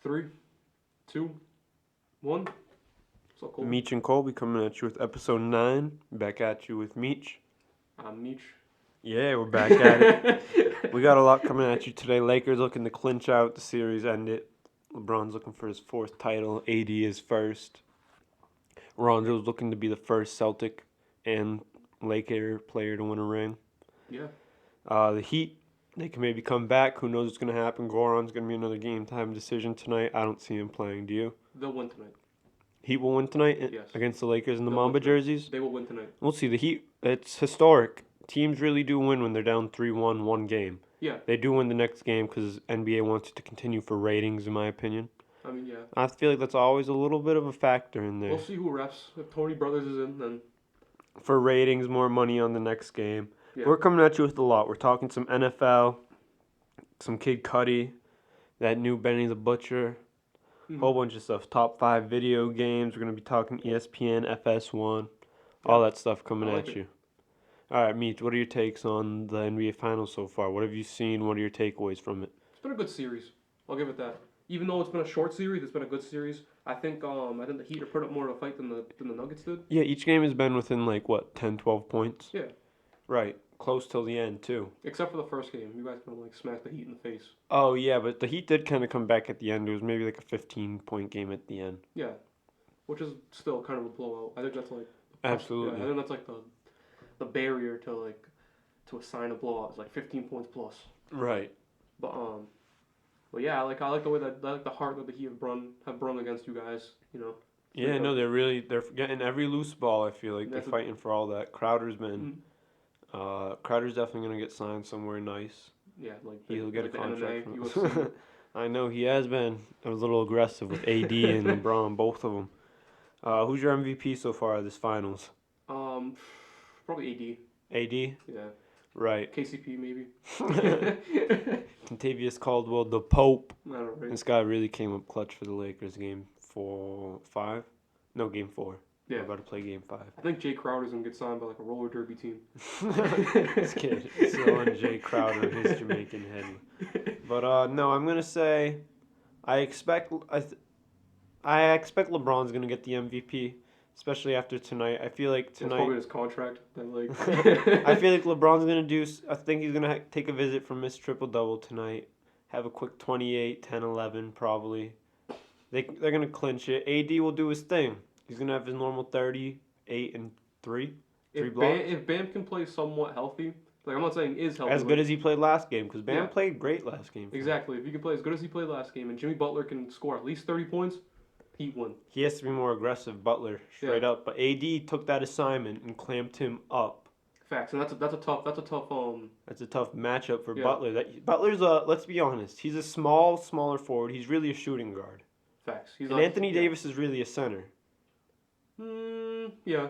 3, 2, 1. What's up, Cole? Meech and Colby coming at you with episode 9. Back at you with Meech. I'm Meech. Yeah, we're back at it. We got a lot coming at you today. Lakers looking to clinch out the series, end it. LeBron's looking for his 4th title. AD is first. Rondo's looking to be the first Celtic and Laker player to win a ring. Yeah. The Heat, they can maybe come back. Who knows what's going to happen? Goran's going to be another game time decision tonight. I don't see him playing. Do you? They'll win tonight. Heat will win tonight Yes. against the Lakers in the They'll Mamba win tonight. jerseys? They will win tonight. We'll see. The Heat, it's historic. Teams really do win when they're down 3-1 one game. Yeah. They do win the next game because NBA wants it to continue for ratings, in my opinion. I mean, yeah. I feel like that's always a little bit of a factor in there. We'll see who refs. If Tony Brothers is in, then... For ratings, more money on the next game. Yeah. We're coming at you with a lot. We're talking some NFL, some Kid Cudi, that new Benny the Butcher, whole bunch of stuff. Top 5 video games. We're going to be talking ESPN, FS1, all that stuff coming I like at it. you. All right, Meech, what are your takes on the NBA Finals so far? What have you seen? What are your takeaways from it? It's been a good series. I'll give it that. Even though it's been a short series, it's been a good series. I think the Heat are put up more of a fight than the Nuggets did. Yeah, each game has been within, 10, 12 points? Yeah. Right. Close till the end, too. Except for the first game. You guys kind of smacked the Heat in the face. Oh, yeah, but the Heat did kind of come back at the end. It was maybe a 15-point game at the end. Yeah. Which is still kind of a blowout. I think that's Absolutely. Yeah, I think that's the barrier to assign a blowout is 15 points plus. Right. But yeah, I like the way that the heart that the Heat have brung against you guys. Yeah, no, they're getting every loose ball. I feel like they're That's a- fighting for all that. Crowder's Mhm. Crowder's definitely gonna get signed somewhere nice. Yeah, He'll get a the contract MMA, from us. UFC. I know he has been a little aggressive with AD and LeBron, both of them. Who's your MVP so far of this finals? Probably AD. AD, Yeah. right? KCP maybe. Contavious Caldwell, the Pope. I don't know. Right? This guy really came up clutch for the Lakers. Game 5? No, game 4. Yeah. We're about to play game 5. I think Jay Crowder's gonna get signed by a roller derby team. This kid is still on Jay Crowder, his Jamaican head. But no, I'm gonna say, I expect LeBron's gonna get the MVP, especially after tonight. I feel like It's tonight. probably his contract. I feel like LeBron's gonna do. I think he's gonna take a visit from Miss Triple Double tonight. Have a quick 28, 10, 11 probably. They're gonna clinch it. AD will do his thing. He's gonna have his normal 30, 8, and 3. If Bam can play somewhat healthy, I'm not saying is healthy. As good as he played last game, because Bam Yeah. played great last game. Exactly. If he can play as good as he played last game, and Jimmy Butler can score at least 30 points, Heat win. He has to be more aggressive, Butler, straight up. But AD took that assignment and clamped him up. Facts, and that's a tough. That's a tough matchup for Yeah. Butler. Butler's let's be honest, he's a smaller forward. He's really a shooting guard. Facts. And Anthony Davis is really a center. Yeah.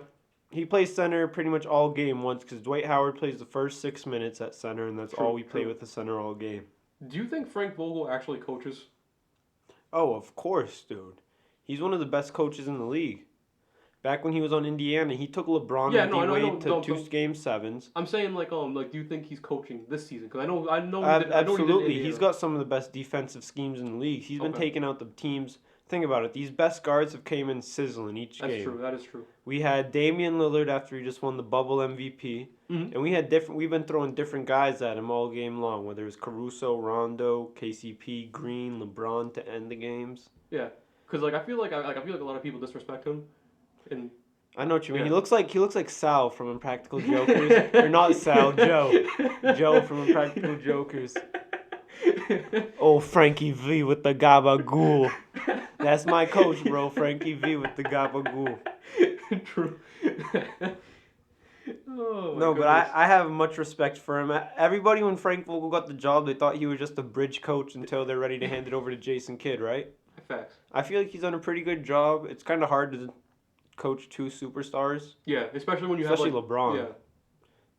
He plays center pretty much all game once because Dwight Howard plays the first 6 minutes at center, and that's all we play with the center all game. Do you think Frank Vogel actually coaches? Oh, of course, dude. He's one of the best coaches in the league. Back when he was on Indiana, he took LeBron and D-Wade to 2 Game 7s. I'm saying do you think he's coaching this season? Because I know. Absolutely, he's got some of the best defensive schemes in the league. He's been taking out the teams. Think about it. These best guards have came in sizzling each game. That's true. That is true. We had Damian Lillard after he just won the bubble MVP, and we've been throwing different guys at him all game long. Whether it's Caruso, Rondo, KCP, Green, LeBron to end the games. Yeah, because I feel like a lot of people disrespect him. And I know what you mean. Yeah. He looks like Sal from Impractical Jokers. Or not Sal, Joe. Joe from Impractical Jokers. Oh, Frankie V with the gabagool. That's my coach, bro. Frankie V with the gabagool. True. No, but I have much respect for him. Everybody, when Frank Vogel got the job, they thought he was just a bridge coach until they're ready to hand it over to Jason Kidd, right? Facts. I feel like he's done a pretty good job. It's kind of hard to coach 2 superstars. Yeah, especially when you have LeBron. Yeah.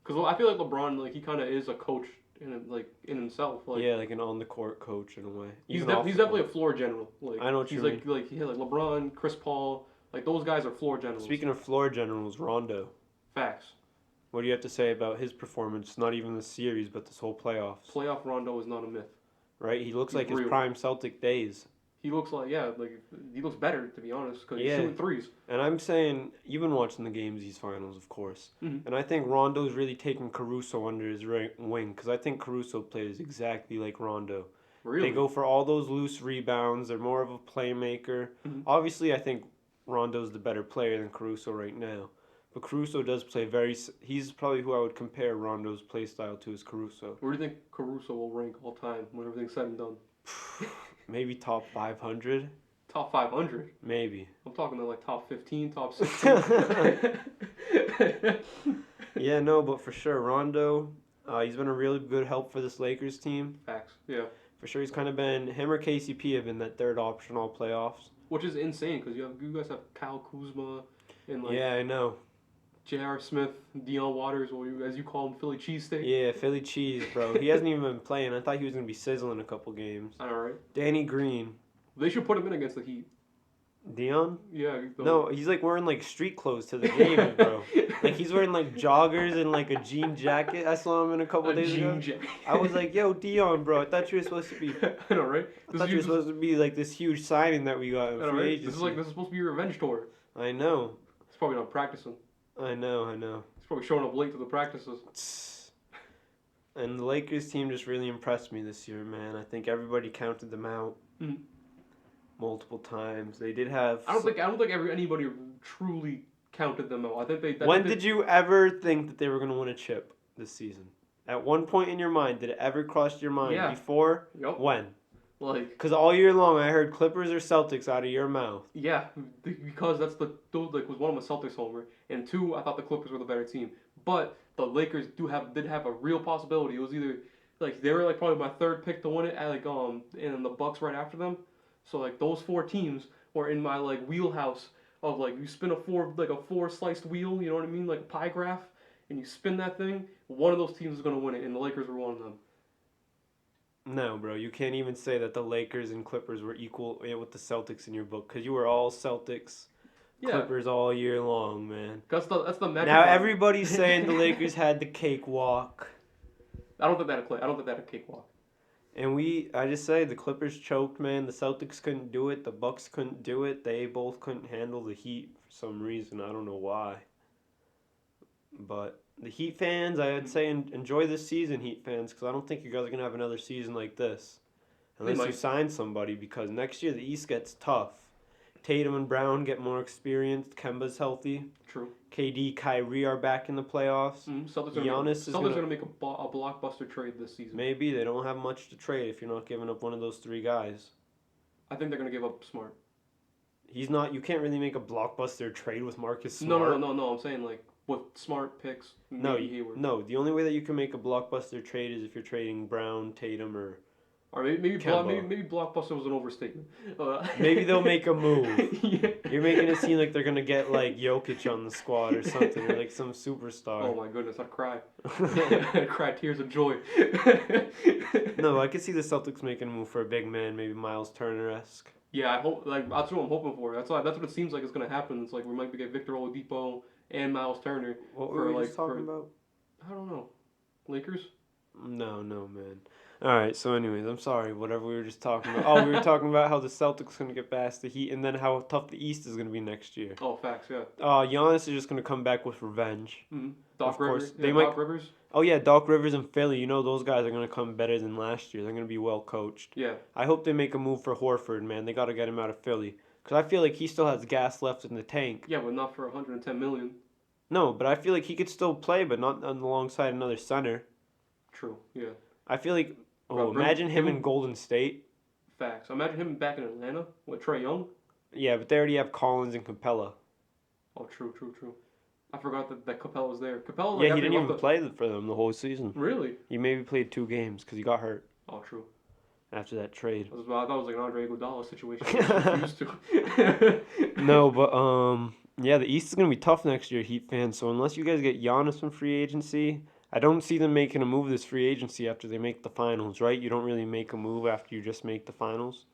Because I feel like LeBron, he kind of is a coach in himself. An on the court coach in a way. He's definitely a floor general. I know what you mean. LeBron, Chris Paul, those guys are floor generals. Speaking of floor generals, Rondo. Facts. What do you have to say about his performance? Not even the series, but this whole playoffs. Playoff Rondo is not a myth. Right? He looks like his prime Celtic days. He looks like he looks better to be honest because he's Yeah. shooting threes. And I'm saying, you've been watching the games, these finals, of course. Mm-hmm. And I think Rondo's really taken Caruso under his wing because I think Caruso plays exactly like Rondo. Really? They go for all those loose rebounds. They're more of a playmaker. Mhm. Obviously, I think Rondo's the better player than Caruso right now. But Caruso does play he's probably who I would compare Rondo's play style to is Caruso. Where do you think Caruso will rank all time when everything's said and done? Maybe top 500? Top 500. Maybe. I'm talking to like top 15, top 16. Yeah, no, but for sure, Rondo, he's been a really good help for this Lakers team. Facts. Yeah. For sure, he's kind of been, him or KCP have been that third option all playoffs. Which is insane because you guys have Kyle Kuzma and like Yeah, I know. J.R. Smith, Deion Waters, or as you call him, Philly cheesesteak. Yeah, Philly cheese, bro. He hasn't even been playing. I thought he was going to be sizzling a couple games. All right. Danny Green. They should put him in against the Heat. Dion? Yeah. No, he's like wearing like street clothes to the game, bro. Like he's wearing like joggers and like a jean jacket. I saw him in a couple days ago. I was like, yo, Dion, bro. I thought you were supposed to be. I know, right? I thought you were supposed to be like this huge signing that we got in I know, free right? agency. This is supposed to be your revenge tour. I know. He's probably not practicing. I know. He's probably showing up late to the practices. And the Lakers team just really impressed me this year, man. I think everybody counted them out multiple times. They did have. I don't think anybody truly counted them out. I think they. When did you ever think that they were going to win a chip this season? At one point in your mind, did it ever cross your mind? Yeah. Before? Yep. When? Like. Because all year long, I heard Clippers or Celtics out of your mouth. Yeah, because was one of my Celtics homer, and two, I thought the Clippers were the better team. But the Lakers did have a real possibility. It was either like they were like probably my third pick to win it, and then the Bucks right after them. So like those four teams were in my like wheelhouse of like you spin a four sliced wheel, you know what I mean, like a pie graph, and you spin that thing. One of those teams is gonna win it, and the Lakers were one of them. No, bro, you can't even say that the Lakers and Clippers were equal with the Celtics in your book because you were all Celtics, Clippers all year long, man. That's the magic. Now everybody's saying the Lakers had the cakewalk. I don't think that a cakewalk. And I just say the Clippers choked, man. The Celtics couldn't do it. The Bucks couldn't do it. They both couldn't handle the Heat for some reason. I don't know why. But the Heat fans, I'd say enjoy this season, Heat fans, because I don't think you guys are going to have another season like this. Unless you sign somebody, because next year the East gets tough. Tatum and Brown get more experienced. Kemba's healthy. True. KD, Kyrie are back in the playoffs. Celtics Giannis going to make a blockbuster trade this season. Maybe. They don't have much to trade if you're not giving up one of those three guys. I think they're going to give up Smart. He's not. You can't really make a blockbuster trade with Marcus Smart. No. I'm saying like with Smart picks. No, Hayward. no. The only way that you can make a blockbuster trade is if you're trading Brown, Tatum, or maybe blockbuster was an overstatement. Maybe they'll make a move. Yeah. You're making it seem like they're gonna get like Jokic on the squad or something, or like some superstar. Oh my goodness, I'd cry. I'd cry tears of joy. No, I could see the Celtics making a move for a big man, maybe Miles Turner-esque. Yeah, I hope that's what I'm hoping for. That's what it seems like it's gonna happen. It's like we might get Victor Oladipo and Miles Turner. What were we just talking about? I don't know. Lakers? No, man. All right, so anyways, I'm sorry, whatever we were just talking about. Oh, we were talking about how the Celtics going to get past the Heat and then how tough the East is going to be next year. Oh, facts, yeah. Giannis is just going to come back with revenge. Mm-hmm. Doc Rivers. Doc Rivers? Oh, yeah, Doc Rivers and Philly. You know those guys are going to come better than last year. They're going to be well coached. Yeah. I hope they make a move for Horford, man. They got to get him out of Philly. Because I feel like he still has gas left in the tank. Yeah, but not for $110 million. No, but I feel like he could still play, but not alongside another center. True, yeah. I feel like... Bro, imagine him in Golden State. Facts. Imagine him back in Atlanta with Trae Young. Yeah, but they already have Collins and Capella. Oh, true. I forgot that Capella was there. Capella, he didn't even play for them the whole season. Really? He maybe played 2 games because he got hurt. Oh, true. After that trade. I thought it was like an Andre Iguodala situation. I was used to. No, but yeah, the East is gonna be tough next year, Heat fans. So unless you guys get Giannis from free agency, I don't see them making a move this free agency after they make the finals, right? You don't really make a move after you just make the finals.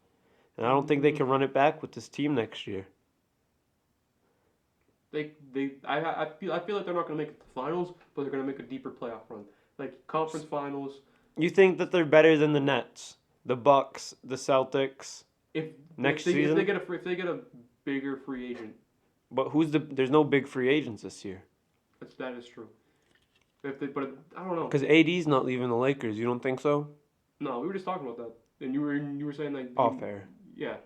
And I don't think they can run it back with this team next year. I feel like they're not going to make it to the finals, but they're going to make a deeper playoff run. Like conference finals. You think that they're better than the Nets, the Bucks, the Celtics, next if season. If they get a bigger free agent. But there's no big free agents this year. That is true. But I don't know. Because AD's not leaving the Lakers. You don't think so? No, we were just talking about that, and you were saying like. Fair. Yeah.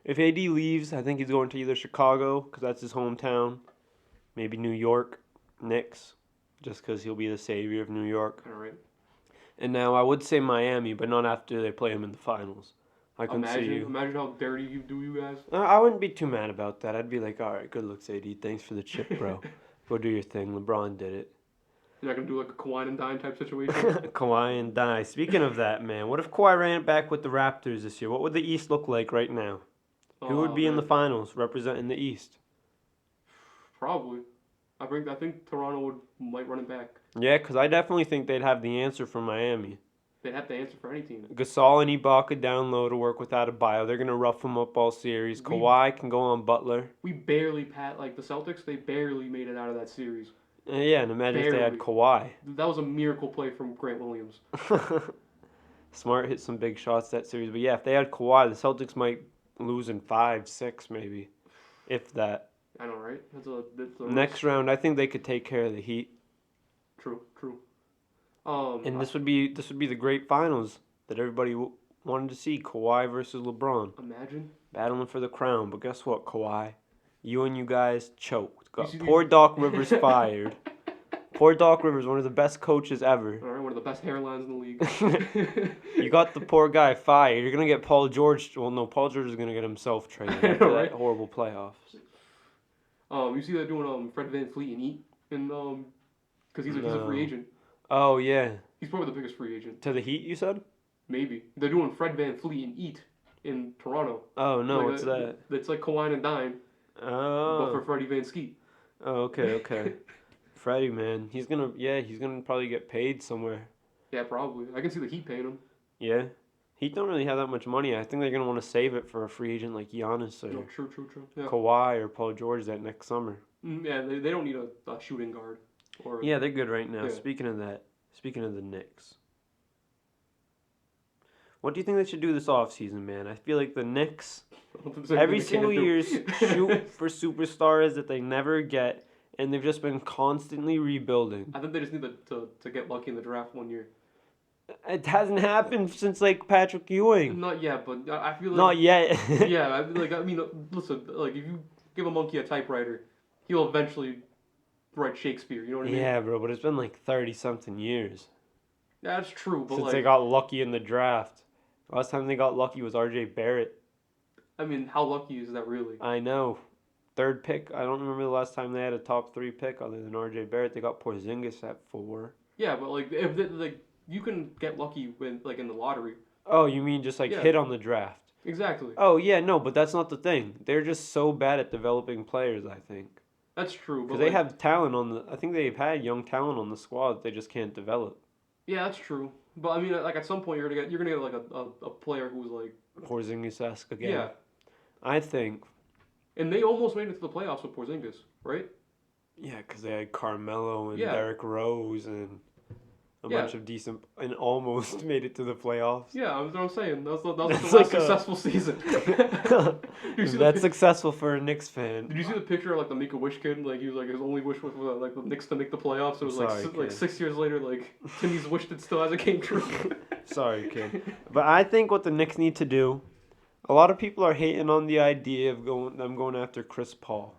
If AD leaves, I think he's going to either Chicago, because that's his hometown, maybe New York, Knicks, just because he'll be the savior of New York. All right. And now I would say Miami, but not after they play him in the finals. I can see you. Imagine how dirty you guys. I wouldn't be too mad about that. I'd be like, all right, good looks, AD. Thanks for the chip, bro. Go do your thing. LeBron did it. You're not gonna do like a Kawhi and Dime type situation. Kawhi and Dye. Speaking of that, man, what if Kawhi ran it back with the Raptors this year? What would the East look like right now? Who would be in the finals representing the East? Probably. I think Toronto might run it back. Yeah, because I definitely think they'd have the answer for Miami. They'd have the answer for any team. Gasol and Ibaka down low to work without a bio. They're going to rough them up all series. Kawhi can go on Butler. We barely like the Celtics, they barely made it out of that series. Yeah, and imagine if they had Kawhi. That was a miracle play from Grant Williams. Smart hit some big shots that series. But yeah, if they had Kawhi, the Celtics might lose in 5, 6 maybe. If that. I know, right? That's a Next round, I think they could take care of the Heat. True. And this would be the great finals that everybody wanted to see. Kawhi versus LeBron. Imagine. Battling for the crown. But guess what, Kawhi? You guys choked. Poor Doc Rivers fired. Poor Doc Rivers, one of the best coaches ever. All right, one of the best hairlines in the league. You got the poor guy fired. You're going to get Paul George. Well, no, Paul George is going to get himself traded after that horrible playoffs. You see they're doing Fred VanVleet and Heat, and because he's a free agent. Oh yeah. He's probably the biggest free agent. To the Heat, you said? Maybe they're doing Fred VanVleet and Heat in Toronto. Oh no, what's that? It's like Kawhi and Dime. Oh. But for Freddie Van Skeet. Oh, okay. Freddie, man, he's gonna probably get paid somewhere. Yeah, probably. I can see the Heat paying him. Yeah. Heat don't really have that much money. I think they're gonna want to save it for a free agent like Giannis or true. Yeah. Kawhi or Paul George that next summer. Yeah, they don't need a shooting guard. Yeah, they're good right now. Yeah. Speaking of the Knicks, what do you think they should do this offseason, man? I feel like the Knicks every single year shoot for superstars that they never get, and they've just been constantly rebuilding. I think they just need to get lucky in the draft one year. It hasn't happened since like Patrick Ewing. Not yet, but I feel like not yet. Yeah, listen, like if you give a monkey a typewriter, he'll eventually write Shakespeare. You know what I mean? Yeah, bro, but it's been like 30-something years. That's true, but since they got lucky in the draft. Last time they got lucky was R.J. Barrett. I mean, how lucky is that really? I know. 3rd pick. I don't remember the last time they had a top 3 pick other than R.J. Barrett. They got Porzingis at 4. Yeah, but you can get lucky when in the lottery. Oh, you mean just hit on the draft? Exactly. Oh yeah, no, but that's not the thing. They're just so bad at developing players. I think. That's true. Because they have talent on the. I think they've had young talent on the squad that they just can't develop. Yeah, that's true. But I mean, at some point you're gonna get like a player who's like Porzingis-esque again. Yeah. I think. And they almost made it to the playoffs with Porzingis, right? Yeah, because they had Carmelo and Derrick Rose and a bunch of decent, and almost made it to the playoffs. Yeah, that's what I'm saying. That was the last successful season. That's successful for a Knicks fan. Did you see the picture of the Make-A-Wish kid? Like he was his only wish was the Knicks to make the playoffs. It was 6 years later, Timmy's wish that still hasn't came true. Sorry, kid. But I think what the Knicks need to do. A lot of people are hating on the idea of them going after Chris Paul.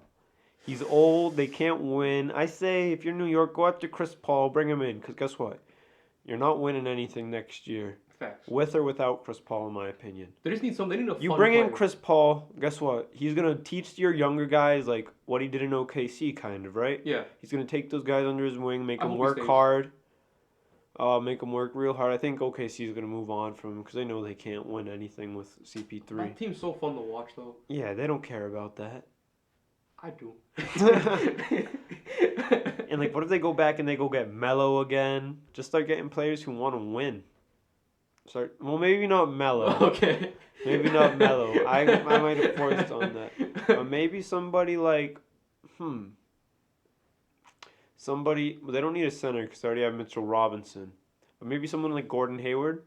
He's old. They can't win. I say if you're New York, go after Chris Paul. Bring him in. Because guess what? You're not winning anything next year. Facts. With or without Chris Paul, in my opinion. They just need They need a. You bring in Chris Paul. Guess what? He's gonna teach your younger guys what he did in OKC, kind of, right? Yeah. He's gonna take those guys under his wing, make them work hard. Make them work real hard. I think OKC is gonna move on from him because they know they can't win anything with CP3. That team's so fun to watch, though. Yeah, they don't care about that. I do. And what if they go back and they go get Melo again? Just start getting players who want to win. Well, maybe not Melo. Okay. Maybe not Melo. I might have forced on that. But maybe somebody somebody. Well, they don't need a center because they already have Mitchell Robinson. But maybe someone like Gordon Hayward.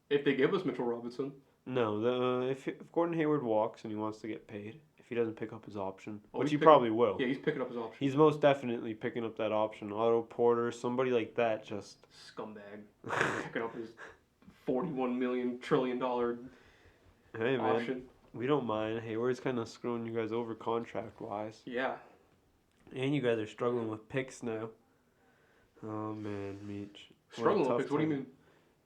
If they give us Mitchell Robinson. No, if Gordon Hayward walks and he wants to get paid, if he doesn't pick up his option, Oh, which he's he picking. probably will, Yeah, he's picking up his option. he's most definitely picking up that option. Otto Porter, somebody like that, just Scumbag. Picking up his $41 million trillion hey man, option. we don't mind. Hayward's kind of screwing you guys over contract wise, Yeah. and you guys are struggling with picks now. Oh man, Meech. Struggling with picks. What do you mean?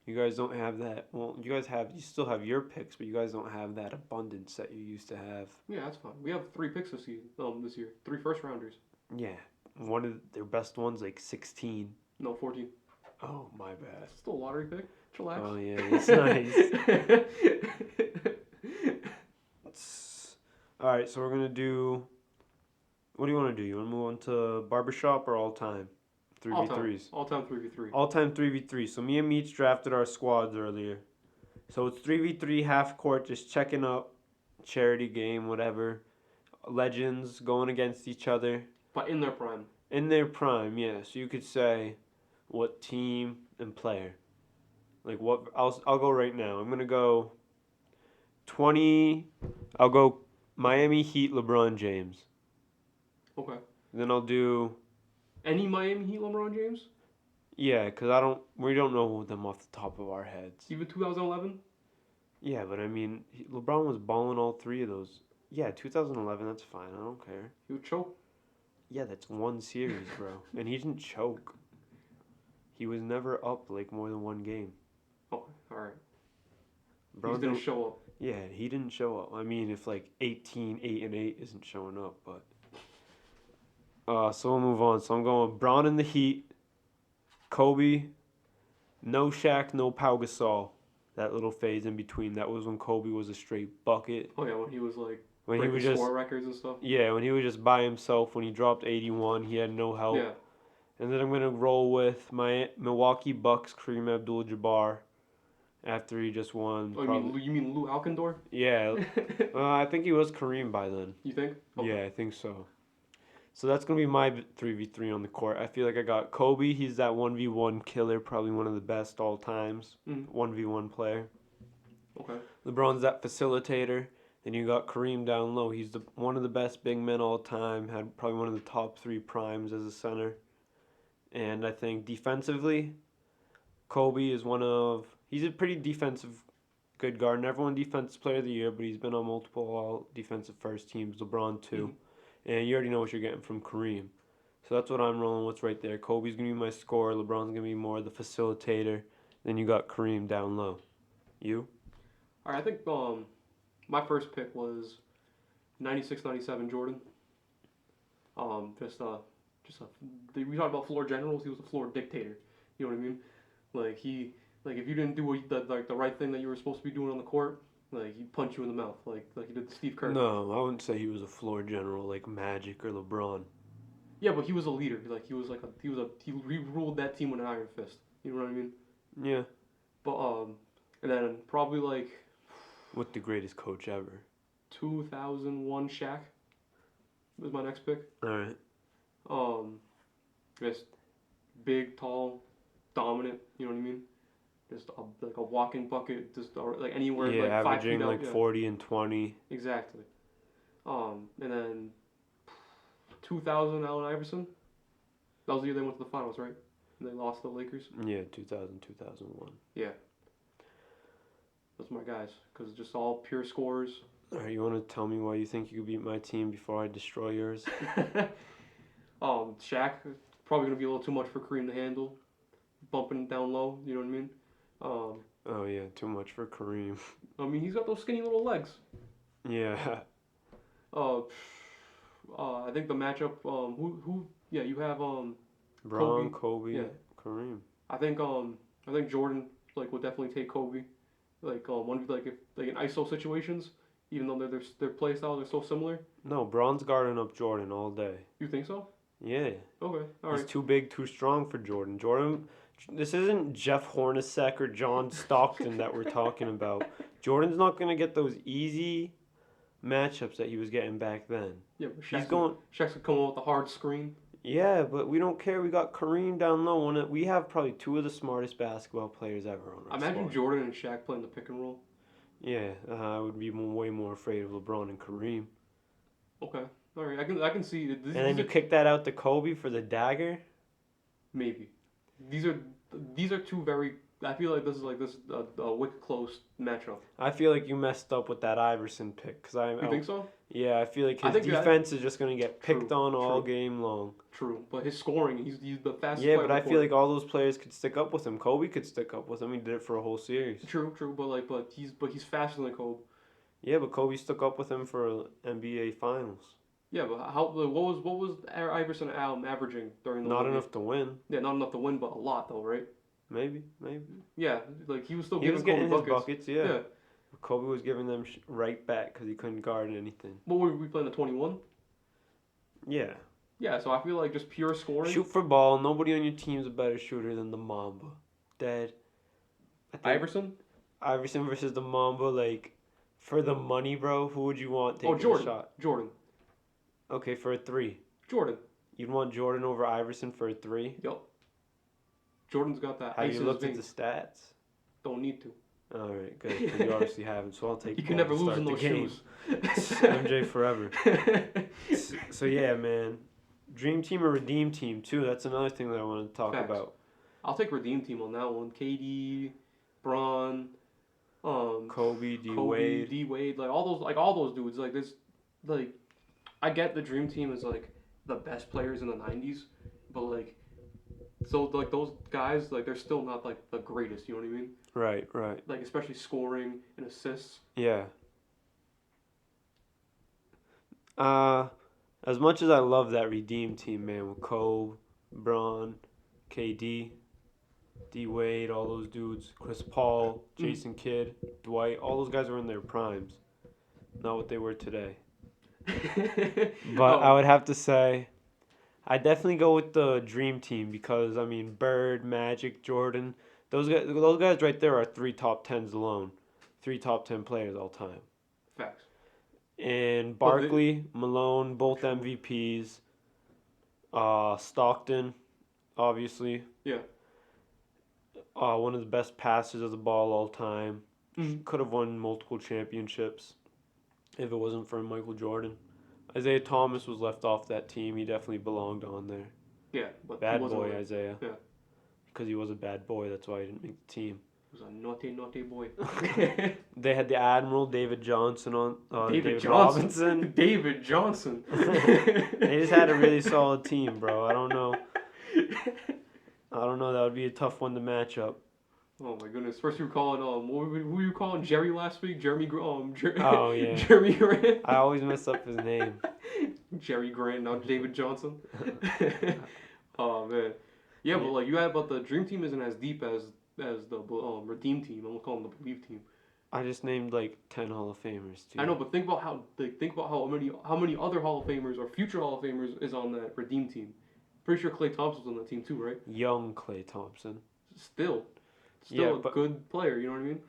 You guys don't have that. Well, you still have your picks, but you guys don't have that abundance that you used to have. Yeah, that's fine. We have 3 picks this season. This year, 3 first rounders. Yeah, one of their best ones like 16. No, 14. Oh my bad. It's still a lottery pick. Chillax. Oh yeah, that's nice. All right, so we're gonna do. What do you want to do? You want to move on to barbershop or all time? 3v3s. All time 3v3. All time 3v3. So me and Meech drafted our squads earlier. So it's 3v3 half court, just checking up, charity game, whatever. Legends going against each other. But in their prime. In their prime, yeah. So you could say what team and player. Like what? I'll go right now. I'm gonna go 20. I'll go Miami Heat, LeBron James. Okay. Then I'll do. Any Miami Heat LeBron James? Yeah, cause we don't know them off the top of our heads. Even 2011? Yeah, but I mean, LeBron was balling all 3 of those. Yeah, 2011, that's fine. I don't care. He would choke. Yeah, that's one series, bro. And he didn't choke. He was never up like more than 1 game. Oh, alright. Bro He didn't show up. Yeah, he didn't show up. I mean, if like 18, 8 and 8 isn't showing up, but. So we'll move on. So I'm going Brown in the Heat, Kobe, no Shaq, no Pau Gasol. That little phase in between. That was when Kobe was a straight bucket. Oh yeah, when he was like When he was just score records and stuff. Yeah, when he was just by himself. When he dropped 81, he had no help. Yeah. And then I'm gonna roll with my Milwaukee Bucks, Kareem Abdul-Jabbar. After he just won. Oh, you mean Lou Alcindor? Yeah. I think he was Kareem by then. You think? Okay. Yeah, I think so. So that's going to be my 3v3 on the court. I feel like I got Kobe. He's that 1v1 killer, probably one of the best all times. 1v1 player. Okay. LeBron's that facilitator. Then you got Kareem down low. He's one of the best big men all time. Had probably one of the top 3 primes as a center. And I think defensively, Kobe is he's a pretty defensive good guard. Never won Defensive Player of the Year, but he's been on multiple all defensive first teams. LeBron too. And you already know what you're getting from Kareem. So that's what I'm rolling with right there. Kobe's going to be my scorer. LeBron's going to be more the facilitator. Then you got Kareem down low. You? All right, I think my first pick was 96-97 Jordan. We talked about floor generals. He was a floor dictator. You know what I mean? If you didn't do the right thing that you were supposed to be doing on the court, he'd punch you in the mouth, like he did to Steve Kerr. No, I wouldn't say he was a floor general like Magic or LeBron. Yeah, but he was a leader. He ruled that team with an iron fist. You know what I mean? Yeah. But and then probably with the greatest coach ever. 2001 Shaq was my next pick. All right. Just big, tall, dominant. You know what I mean? Just a walking bucket, just anywhere yeah, 5 feet averaging out. 40 and 20. Exactly. And then 2000 Allen Iverson. That was the year they went to the finals, right? And they lost to the Lakers. Yeah, 2000, 2001. Yeah. Those are my guys, because just all pure scores. All right, you want to tell me why you think you could beat my team before I destroy yours? Shaq, probably going to be a little too much for Kareem to handle. Bumping down low, you know what I mean? Oh yeah, too much for Kareem. I mean, he's got those skinny little legs. Yeah. I think the matchup. Yeah, you have Brown, Kobe, yeah. Kareem. I think Jordan would definitely take Kobe. If in ISO situations, even though their play styles are so similar. No, Braun's guarding up Jordan all day. You think so? Yeah. Okay. All right. He's too big, too strong for Jordan. This isn't Jeff Hornacek or John Stockton that we're talking about. Jordan's not going to get those easy matchups that he was getting back then. Yeah, but Shaq's going to come on with the hard screen. Yeah, but we don't care. We got Kareem down low. We have probably 2 of the smartest basketball players ever on our Imagine squad. Jordan and Shaq playing the pick and roll. Yeah, I would be way more afraid of LeBron and Kareem. Okay, all right, I can see And then these you are kick that out to Kobe for the dagger. maybe these are these are two very. I feel like this is a wicked close matchup. I feel like you messed up with that Iverson pick because You think so? yeah, I feel like I his think that defense is just gonna get picked true, on all true, game long. true. But his scoring, he's the fastest Yeah, player but on the I feel court. like all those players could stick up with him. Kobe could stick up with him. He did it for a whole series. True, true. But he's faster than Kobe. Yeah, but Kobe stuck up with him for NBA Finals. Yeah, but what was Iverson averaging during those Not NBA? enough to win. Yeah, not enough to win, but a lot though, right? Maybe. Yeah, like he was still He was giving Kobe getting his buckets. buckets, yeah. Yeah. Kobe was giving them right back because he couldn't guard anything. What were we playing at 21? Yeah. Yeah, so I feel like just pure scoring. Shoot for ball. Nobody on your team's a better shooter than the Mamba. Dead. I think Iverson? Iverson versus the Mamba, like, for the money, bro, who would you want taking Jordan. a shot? Jordan. Okay, for a three. Jordan. You'd want Jordan over Iverson for a three? Yup. Jordan's got that Have ice you in his looked at the veins. stats? Don't need to. All right, good. 'Cause you obviously haven't, so I'll take You can ball never to lose start in the those game. shoes. MJ forever. So yeah, man. Dream team or redeem team too. That's another thing that I want to talk Facts. about. I'll take Redeem Team on that one. KD, Braun, Kobe, D Kobe, Wade. D Wade, like all those dudes. Like this, like I get the Dream Team is like the best players in the '90s, but like so like those guys like they're still not like the greatest. You know what I mean? Right. Like especially scoring and assists. Yeah. As much as I love that redeem team, man, with Kobe, Braun, KD, D Wade, all those dudes, Chris Paul, Jason Kidd, Dwight, all those guys were in their primes. Not what they were today. But I would have to say, I definitely go with the dream team because I mean Bird, Magic, Jordan, those guys right there are 3 top 10s alone, 3 top 10 players all time. Facts. And But they- Barkley, Malone, both True. MVPs. Stockton, obviously. Yeah. One of the best passers of the ball all time. Mhm. Could have won multiple championships if it wasn't for Michael Jordan. Isaiah Thomas was left off that team. He definitely belonged on there. Yeah, but he Bad wasn't boy, like- Isaiah. Yeah. Because he was a bad boy. That's why he didn't make the team. He was a naughty boy. They had the Admiral, David Johnson on. David Johnson. Robinson. David Johnson. They just had a really solid team, bro. I don't know. That would be a tough one to match up. Oh my goodness! First you were calling who were you calling Jerry last week? Oh, yeah. Jeremy Grant. I always mess up his name. Jerry Grant, not David Johnson. Oh man, yeah, but like the Dream Team isn't as deep as the Redeem Team. I'm gonna call them the Believe Team. I just named like 10 Hall of Famers too. I know, but think about how many other Hall of Famers or future Hall of Famers is on that Redeem Team. Pretty sure Klay Thompson's on that team too, right? Young Klay Thompson. Still Yeah, a good player. You know what I mean?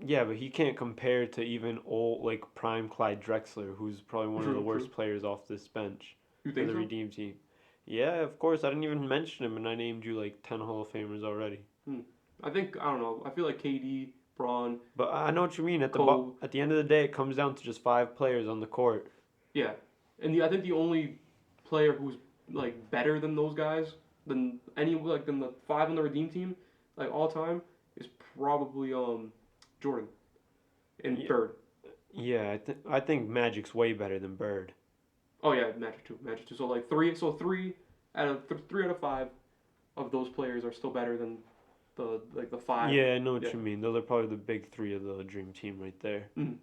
Yeah, but he can't compare to even old like prime Clyde Drexler, who's probably one of the True, worst true. players off this bench You for think the so? Redeem Team. Yeah, of course. I didn't even mention him, and I named you like 10 Hall of Famers already. I don't know. I feel like KD, Braun. But I know what you mean. At Cole. at the end of the day, it comes down to just 5 players on the court. Yeah, and I think the only player who's like better than those guys than the 5 on the Redeem Team like all time is probably Jordan and Yeah. Bird. Yeah, I think Magic's way better than Bird. Oh yeah, Magic too. So like three out of 5 of those players are still better than the 5. Yeah, I know what Yeah. you mean. Those are probably the big 3 of the Dream Team right there. Mhm.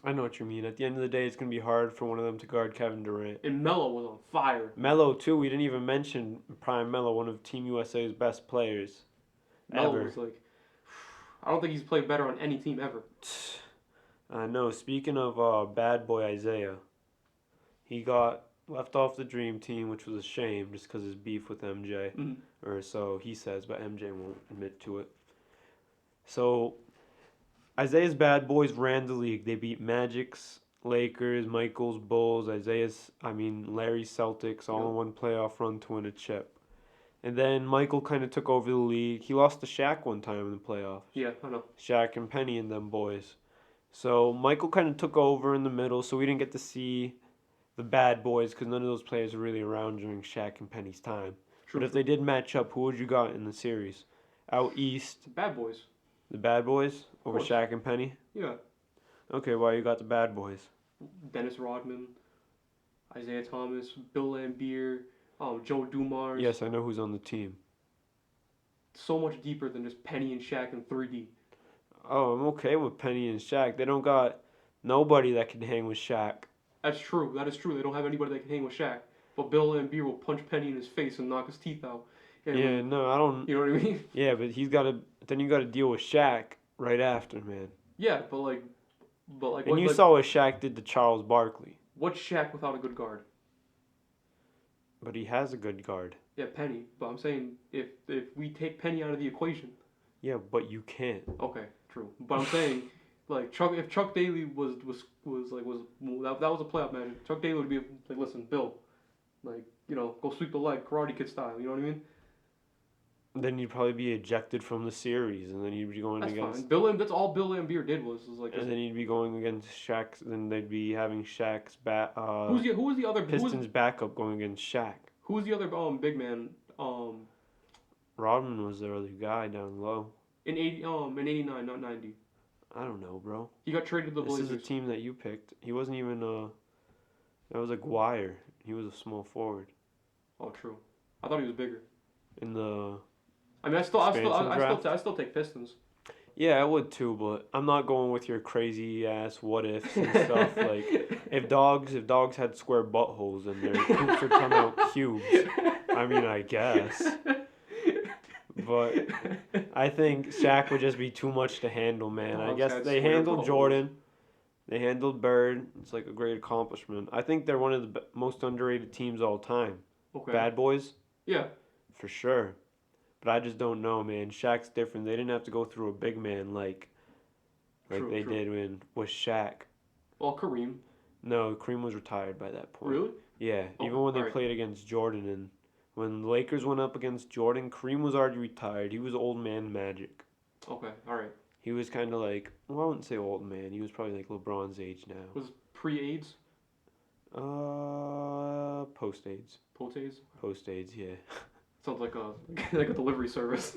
I know what you mean. At the end of the day, it's going to be hard for one of them to guard Kevin Durant. And Melo was on fire. Melo, too. We didn't even mention Prime Melo, one of Team USA's best players Melo ever. was like, I don't think he's played better on any team ever. I know. Speaking of bad boy Isaiah, he got left off the Dream Team, which was a shame just because his beef with MJ. Mhm. Or so he says, but MJ won't admit to it. So Isaiah's bad boys ran the league. They beat Magic's, Lakers, Michael's, Bulls, Larry's Celtics, all in one playoff run to win a chip. And then Michael kind of took over the league. He lost to Shaq one time in the playoffs. Yeah, I know. Shaq and Penny and them boys. So Michael kind of took over in the middle, so we didn't get to see the bad boys because none of those players were really around during Shaq and Penny's time. True. But if they did match up, who would you got in the series? Out east, Bad boys. the bad boys over course. Shaq and Penny? Yeah. Okay, why you got the bad boys? Dennis Rodman, Isaiah Thomas, Bill Laimbeer, Joe Dumars. Yes, I know who's on the team. So much deeper than just Penny and Shaq in 3D. Oh, I'm okay with Penny and Shaq. They don't got nobody that can hang with Shaq. That's true. That is true. They don't have anybody that can hang with Shaq. But Bill Laimbeer will punch Penny in his face and knock his teeth out. And Yeah, no, I don't. You know what I mean? Yeah, but he's got to. Then you got to deal with Shaq right after, man. Yeah, but like. And you saw what Shaq did to Charles Barkley. What's Shaq without a good guard? But he has a good guard. Yeah, Penny. But I'm saying if we take Penny out of the equation. Yeah, but you can't. Okay, true. But I'm saying, like if Chuck Daly was that was a playoff man. Chuck Daly would be like, listen, Bill, like go sweep the leg, Karate Kid style. You know what I mean? Then you'd probably be ejected from the series, and then you'd be going That's against. fine. That's all Bill Laimbeer did was like. And then you'd be going against Shaq's. Then they'd be having Shaq's who was the other Pistons backup going against Shaq. Who was the other big man? Rodman was the other guy down low. In 89, not 90. I don't know, bro. He got traded to the Blazers. This is a team that you picked. He wasn't even that was Aguirre. He was a small forward. Oh, true. I thought he was bigger. In the. I mean, I still take Pistons. Yeah, I would too, but I'm not going with your crazy ass what ifs and stuff. Like, if dogs had square buttholes and their poops would come out cubes, I mean, I guess. But I think Shaq would just be too much to handle, man. I guess they handled Jordan. They handled Bird. It's like a great accomplishment. I think they're one of the most underrated teams all time. Okay. Bad Boys? Yeah. For sure. But I just don't know, man. Shaq's different. They didn't have to go through a big man like they did with Shaq. Well, Kareem. No, Kareem was retired by that point. Really? Yeah. Even when they played against Jordan and when the Lakers went up against Jordan, Kareem was already retired. He was old man Magic. Okay, all right. He was kind of like, well, I wouldn't say old man. He was probably like LeBron's age now. Was pre-AIDS? Post-AIDS. Post-AIDS? Post-AIDS, yeah. Sounds like a delivery service.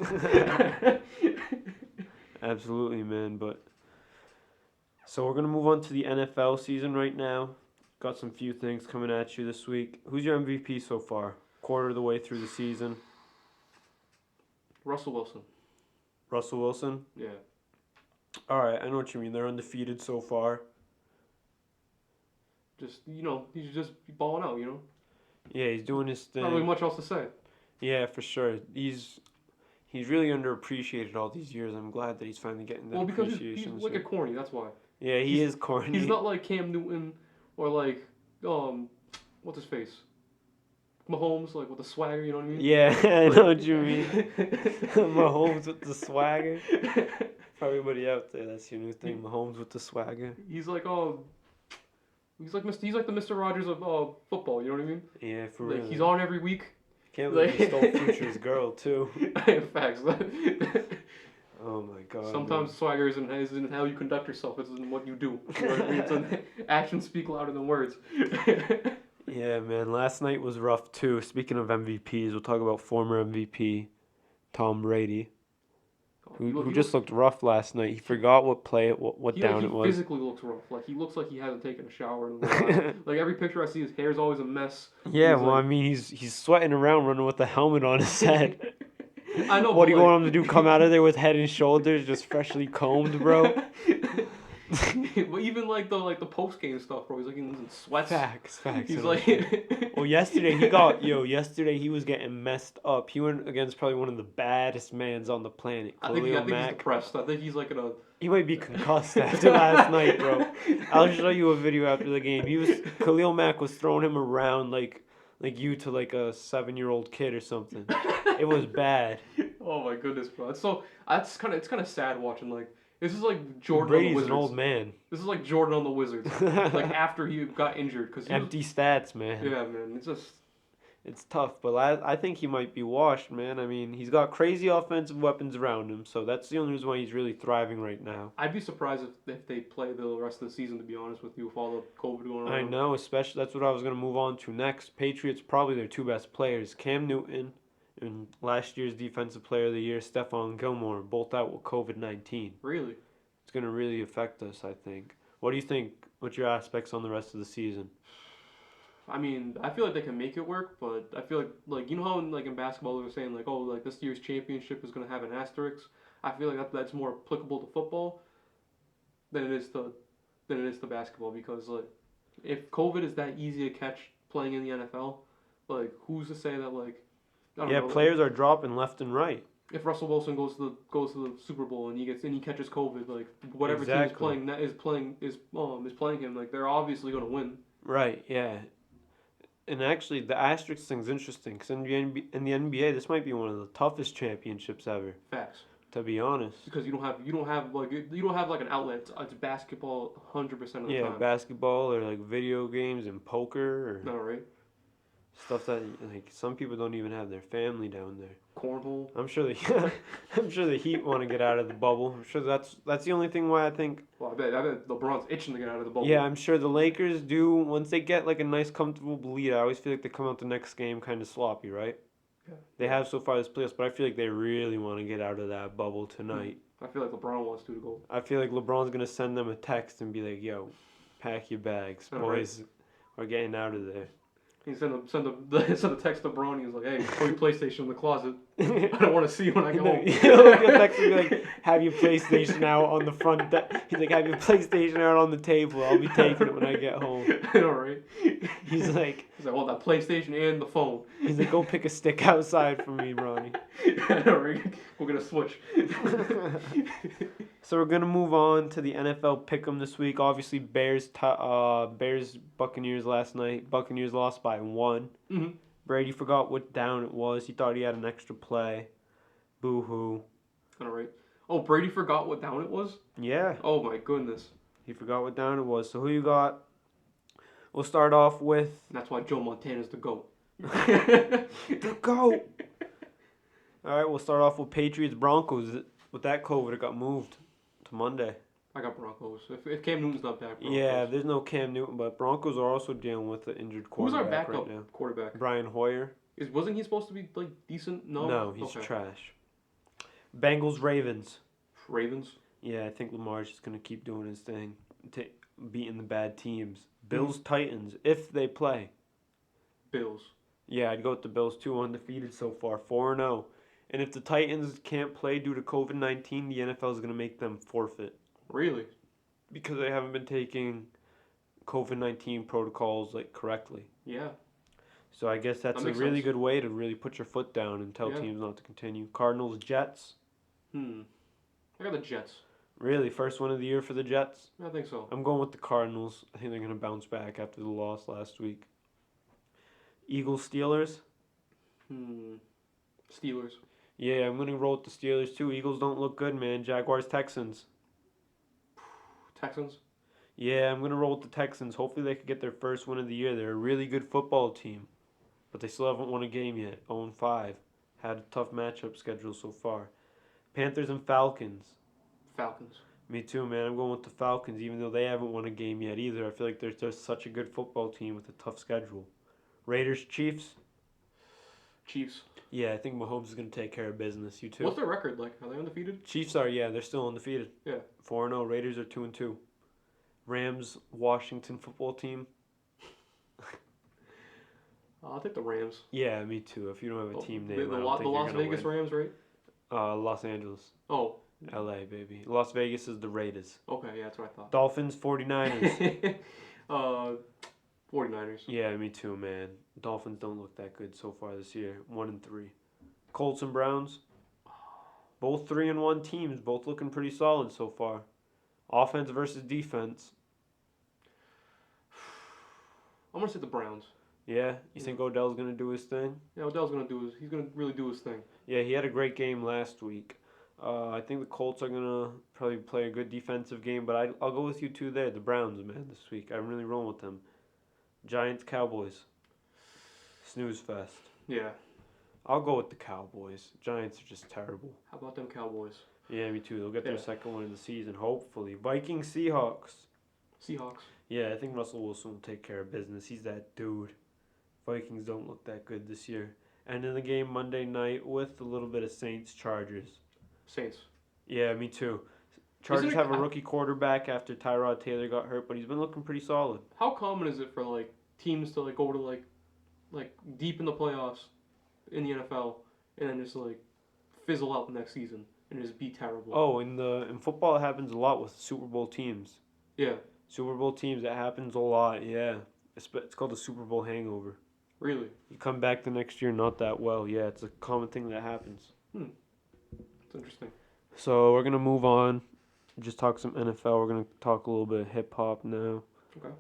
Absolutely, man. But so we're gonna move on to the NFL season right now. Got some few things coming at you this week. Who's your MVP so far? Quarter of the way through the season. Russell Wilson. Russell Wilson? Yeah. All right, I know what you mean. They're undefeated so far. Just he's just balling out. Yeah, he's doing his thing. Not really much else to say. Yeah, for sure. He's really underappreciated all these years. I'm glad that he's finally getting that appreciation. He's like a corny. That's why. Yeah, he is corny. He's not like Cam Newton or like what's his face? Mahomes, like with the swagger, you know what I mean? Yeah, I know what you mean. Mahomes with the swagger. For everybody out there, that's your new thing. Mahomes with the swagger. He's like he's like the Mr. Rogers of football. You know what I mean? Yeah, for like, real. He's on every week. Can't believe he stole Future's girl too. Facts. Oh my god. Sometimes swagger isn't how you conduct yourself. It's in what you do. You know what I mean? Actions speak louder than words. Yeah, man. Last night was rough too. Speaking of MVPs, we'll talk about former MVP Tom Brady, who just looked rough last night. He forgot what down it was. He physically looks rough. Like he looks like he hasn't taken a shower in a while. Like every picture I see, his hair's always a mess. Yeah, well, I mean, he's sweating around, running with the helmet on his head. I know. What do you want him to do? Come out of there with head and shoulders just freshly combed, bro? But even like the post game stuff, bro. He's like in sweats. Facts. He's like. Well, yesterday he was getting messed up. He went against probably one of the baddest mans on the planet, I think he's depressed. I think he's like He might be concussed after last night, bro. I'll show you a video after the game. Khalil Mack was throwing him around like you to like a 7-year-old kid or something. It was bad. Oh my goodness, bro. It's kind of sad watching like. This is like Jordan Brady's on the Wizards. An old man. This is like Jordan on the Wizards. Like after he got injured. Empty stats, man. Yeah, man. It's just... It's tough, but I think he might be washed, man. I mean, he's got crazy offensive weapons around him, so that's the only reason why he's really thriving right now. I'd be surprised if they play the rest of the season, to be honest with you, with all the COVID going I around. know, especially that's what I was going to move on to next. Patriots, probably their two best players, Cam Newton and last year's Defensive Player of the Year, Stephon Gilmore, both out with COVID-19. Really? It's going to really affect us, I think. What do you think? What's your aspects on the rest of the season? I mean, I feel like they can make it work, but I feel like you know how in basketball they were saying like, oh, like this year's championship is gonna have an asterisk. I feel like that's more applicable to football than it is to basketball because like if COVID is that easy to catch playing in the NFL, like who's to say that like I don't Yeah, know players are dropping left and right. if Russell Wilson goes to the Super Bowl and he catches COVID, like whatever Exactly. team is playing him, like they're obviously gonna win. Right, yeah. And actually, the asterisk thing's interesting because in the NBA, this might be one of the toughest championships ever. Facts. To be honest. Because you don't have like an outlet. It's basketball 100% of the Yeah, time. basketball or like video games and poker or No, right? stuff that like some people don't even have their family down there. Cornhole. I'm sure I'm sure the Heat want to get out of the bubble. I'm sure that's the only thing why I think. Well, I bet LeBron's itching to get out of the bubble. Yeah, I'm sure the Lakers do once they get like a nice comfortable lead. I always feel like they come out the next game kind of sloppy, right? Yeah. They have so far this playoffs, but I feel like they really want to get out of that bubble tonight. I feel like LeBron wants to go. I feel like LeBron's gonna send them a text and be like, "Yo, pack your bags, All boys. We're getting out of there." He send a text to Bron. He's like, "Hey, put your PlayStation in the closet. I don't want to see you when I get home." He'll get text and be like, "Have your PlayStation out on the front He's like, "Have your PlayStation out on the table. I'll be taking it when I get home." All right. He's like, "Well, that PlayStation and the phone." He's like, "Go pick a stick outside for me, Ronnie." All right. We're gonna switch. So we're gonna move on to the NFL pick'em this week. Obviously, Bears Buccaneers last night. Buccaneers lost by 1. Mm-hmm. Brady forgot what down it was. He thought he had an extra play. Boo hoo. All right. Oh, Brady forgot what down it was? Yeah. Oh my goodness. He forgot what down it was. So who you got? We'll start off with That's why Joe Montana's the GOAT. the GOAT. All right, we'll start off with Patriots Broncos. With that COVID, it got moved to Monday. I got Broncos. If Cam Newton's not back, Broncos. Yeah, there's no Cam Newton, but Broncos are also dealing with an injured Who's quarterback our backup right now. quarterback? Brian Hoyer. Wasn't he supposed to be like decent? No. No, he's Okay. trash. Bengals Ravens. Ravens. Yeah, I think Lamar's just gonna keep doing his thing, beating the bad teams. Bills Titans if they play. Bills. Yeah, I'd go with the Bills too, undefeated so far, 4-0. And if the Titans can't play due to COVID-19, the NFL is gonna make them forfeit. Really? Because they haven't been taking COVID-19 protocols like correctly. Yeah. So I guess that's a makes really sense. good way to really put your foot down and tell Yeah. teams not to continue. Cardinals Jets. I got the Jets. Really, first one of the year for the Jets? I think so. I'm going with the Cardinals. I think they're going to bounce back after the loss last week. Eagles Steelers. Steelers. Yeah, I'm going to roll with the Steelers too. Eagles don't look good, man. Jaguars Texans. Texans. Yeah, I'm going to roll with the Texans. Hopefully they could get their first win of the year. They're a really good football team, but they still haven't won a game yet. 0-5. Had a tough matchup schedule so far. Panthers and Falcons. Falcons. Me too, man. I'm going with the Falcons, even though they haven't won a game yet either. I feel like they're just such a good football team with a tough schedule. Raiders, Chiefs. Chiefs. Yeah, I think Mahomes is going to take care of business. You too. What's their record like? Are they undefeated? Chiefs are, yeah, they're still undefeated. Yeah. 4-0. Raiders are 2-2. Rams, Washington football team. I'll take the Rams. Yeah, me too. If you don't have a team name, The I don't think Las you're gonna Vegas win. Rams, right? Los Angeles. Oh. LA, baby. Las Vegas is the Raiders. Okay, yeah, that's what I thought. Dolphins, 49ers. 49ers. Yeah, me too, man. Dolphins don't look that good so far this year. 1-3. Colts and Browns. Both 3-1 teams, both looking pretty solid so far. Offense versus defense. I'm gonna say the Browns. Yeah, you think Odell's gonna do his thing? Yeah, Odell's he's gonna really do his thing. Yeah, he had a great game last week. I think the Colts are gonna probably play a good defensive game, but I'll go with you two there. The Browns, man, this week. I'm really rolling with them. Giants, Cowboys. Snooze fest. Yeah. I'll go with the Cowboys. Giants are just terrible. How about them Cowboys? Yeah, me too. They'll get their Yeah. second one of the season, hopefully. Vikings, Seahawks. Seahawks. Yeah, I think Russell Wilson will take care of business. He's that dude. Vikings don't look that good this year. And in the game Monday night with a little bit of Saints, Chargers. Saints. Yeah, me too. Chargers Isn't it- have a rookie quarterback after Tyrod Taylor got hurt, but he's been looking pretty solid. How common is it for like teams to like go to like deep in the playoffs in the NFL and then just like fizzle out the next season and just be terrible? Oh, in football it happens a lot with Super Bowl teams. Yeah. Super Bowl teams, that happens a lot, yeah. It's called the Super Bowl hangover. Really? You come back the next year not that well. Yeah, it's a common thing that happens. It's interesting. So we're going to move on. Just talk some NFL. We're going to talk a little bit of hip-hop now. Okay.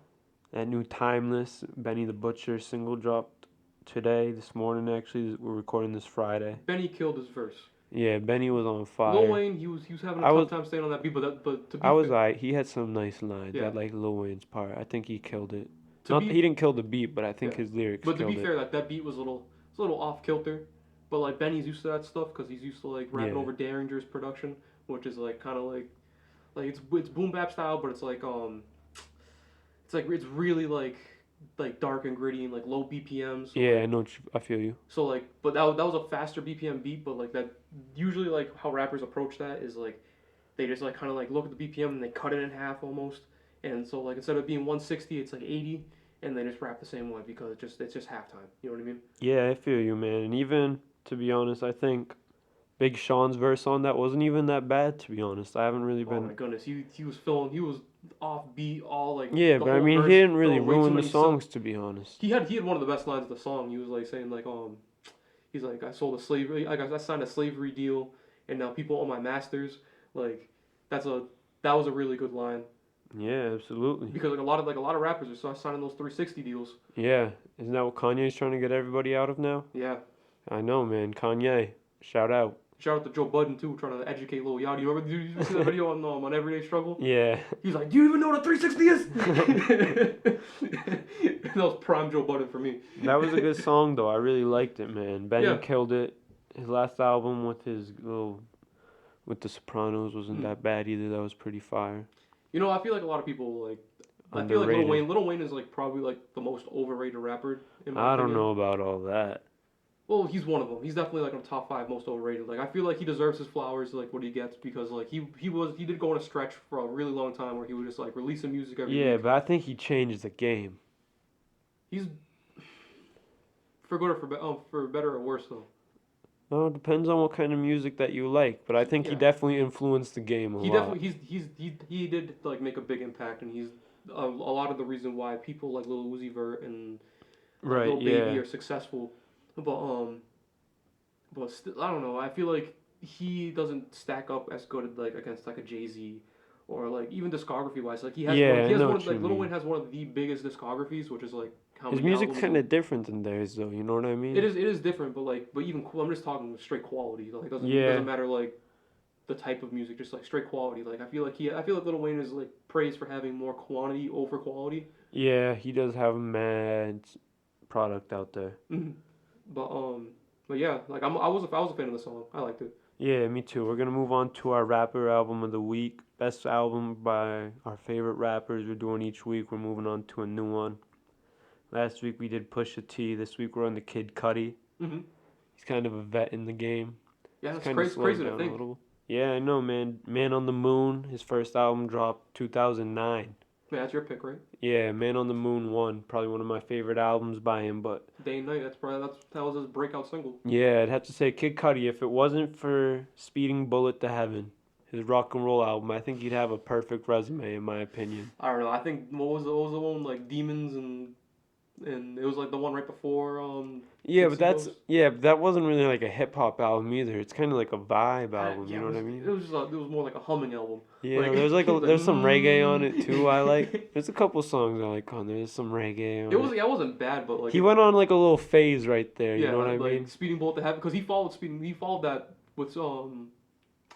That new Timeless, Benny the Butcher single dropped this morning actually. We're recording this Friday. Benny killed his verse. Yeah, Benny was on fire. Lil Wayne, he was having a tough time staying on that beat, but to be fair, He had some nice lines. Yeah. I like Lil Wayne's part. I think he killed it. to He be, didn't kill the beat, but I think Yeah. his lyrics but to killed be it. fair, that beat was a little off kilter. But like Benny's used to that stuff because he's used to like rapping Yeah. over Derringer's production, which is like kind of like it's boom bap style, but it's like it's really like dark and gritty and like low BPMs. So Yeah, like, I feel you. So like, but that was a faster BPM beat, but like that usually like how rappers approach that is like they just like kind of like look at the BPM and they cut it in half almost, and so like instead of being 160, it's like 80, and they just rap the same way because it's just halftime. You know what I mean? Yeah, I feel you, man. And even, to be honest, I think Big Sean's verse on that wasn't even that bad, to be honest. I haven't really Oh my been... goodness, he was off beat all like Yeah, the but I whole mean, verse, he didn't really throwing way too ruin the many songs, to be honest. He had one of the best lines of the song. He was like saying like he's like I sold a slavery I signed a slavery deal and now people own my masters. Like that was a really good line Yeah, absolutely. because like a lot of rappers are signing those 360 deals. Yeah, isn't that what Kanye's trying to get everybody out of now? Yeah. I know, man. Kanye, shout out. Shout out to Joe Budden too, trying to educate Lil Yachty. You remember? Did you see that video on Everyday Struggle? Yeah. He's like, "Do you even know what a 360 is?" That was prime Joe Budden for me. That was a good song, though. I really liked it, man. Benny Yeah. killed it. His last album with The Sopranos wasn't that bad either. That was pretty fire. You know, I feel like a lot of people like. I feel like Underrated. Lil Wayne is like probably like the most overrated rapper in my I opinion. don't know about all that. Well, he's one of them. He's definitely like on top 5 most overrated. Like I feel like he deserves his flowers, like what he gets, because like he did go on a stretch for a really long time where he was just like releasing music every Yeah, week. but I think he changed the game. He's for good or for better or worse though. Well, it depends on what kind of music that you like, but I think he Yeah. definitely influenced the game a lot. He did like make a big impact, and he's a lot of the reason why people like Lil Uzi Vert and Right, Lil yeah. Baby are successful. But I don't know. I feel like he doesn't stack up as good like against like a Jay-Z or like even discography wise. Like he has Yeah, I know one what you Lil mean. Wayne has one of the biggest discographies, which is like how His many music's albums- kind of different than theirs, though. You know what I mean? It is different, but even I'm just talking straight quality. Like it Yeah. doesn't matter like the type of music, just like straight quality. Like I feel like Lil Wayne is like praised for having more quantity over quality. Yeah, he does have mad product out there. But yeah, like I was a fan of the song. I liked it. Yeah, me too. We're gonna move on to our rapper album of the week. Best album by our favorite rappers. We're doing each week. We're moving on to a new one. Last week we did Pusha T. This week we're on the Kid Cudi. Mhm. He's kind of a vet in the game. Yeah, He's that's kinda slowed crazy to down a think. little. Yeah, I know, man. Man on the Moon. His first album dropped 2009. Yeah, that's your pick, right? Yeah, Man on the Moon 1. Probably one of my favorite albums by him, but Day and Night. That was his breakout single. yeah, I'd have to say Kid Cudi. If it wasn't for Speeding Bullet to Heaven, his rock and roll album, I think he'd have a perfect resume, in my opinion. I don't know. I think what was the one like Demons and it was like the one right before Yeah, but Dixie Ghost? but that wasn't really like a hip hop album either. It's kind of like a vibe album. Yeah, You know what I It mean? was it was more like a humming album. Yeah, like- there's some reggae on it too. I like. It There's a couple songs I like on there. There's some reggae on it. wasn't bad, but like He went on like a little phase right there. yeah, You know what I like mean? Speeding Bullet to Heaven because he followed that with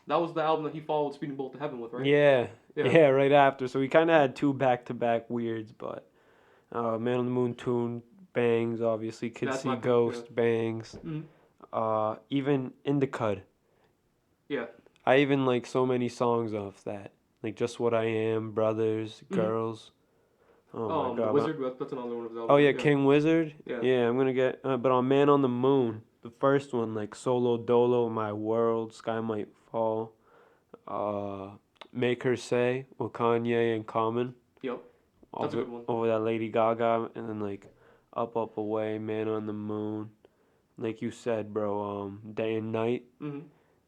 that was the album that he followed Speeding Bullet to Heaven with, right? Yeah, Yeah. yeah, right after. So we kind of had two back-to-back weirds, but Man on the Moon tune bangs, obviously. Could That's See my pick, Ghost, bangs. Even Indicud. Yeah. I even like so many songs off that. Like Just What I Am, Brothers, Girls. Oh my The god. Wizard. That's another one of his Oh albums. yeah, King Wizard. Yeah. Yeah, I'm gonna get. But on Man on the Moon, the first one, like Solo Dolo, My World, Sky Might Fall, uh, Make Her Say with Kanye and Common. Yep. That's a good one. Over that Lady Gaga, and then like Up Up Away, Man on the Moon. Like you said, bro, Day and Night.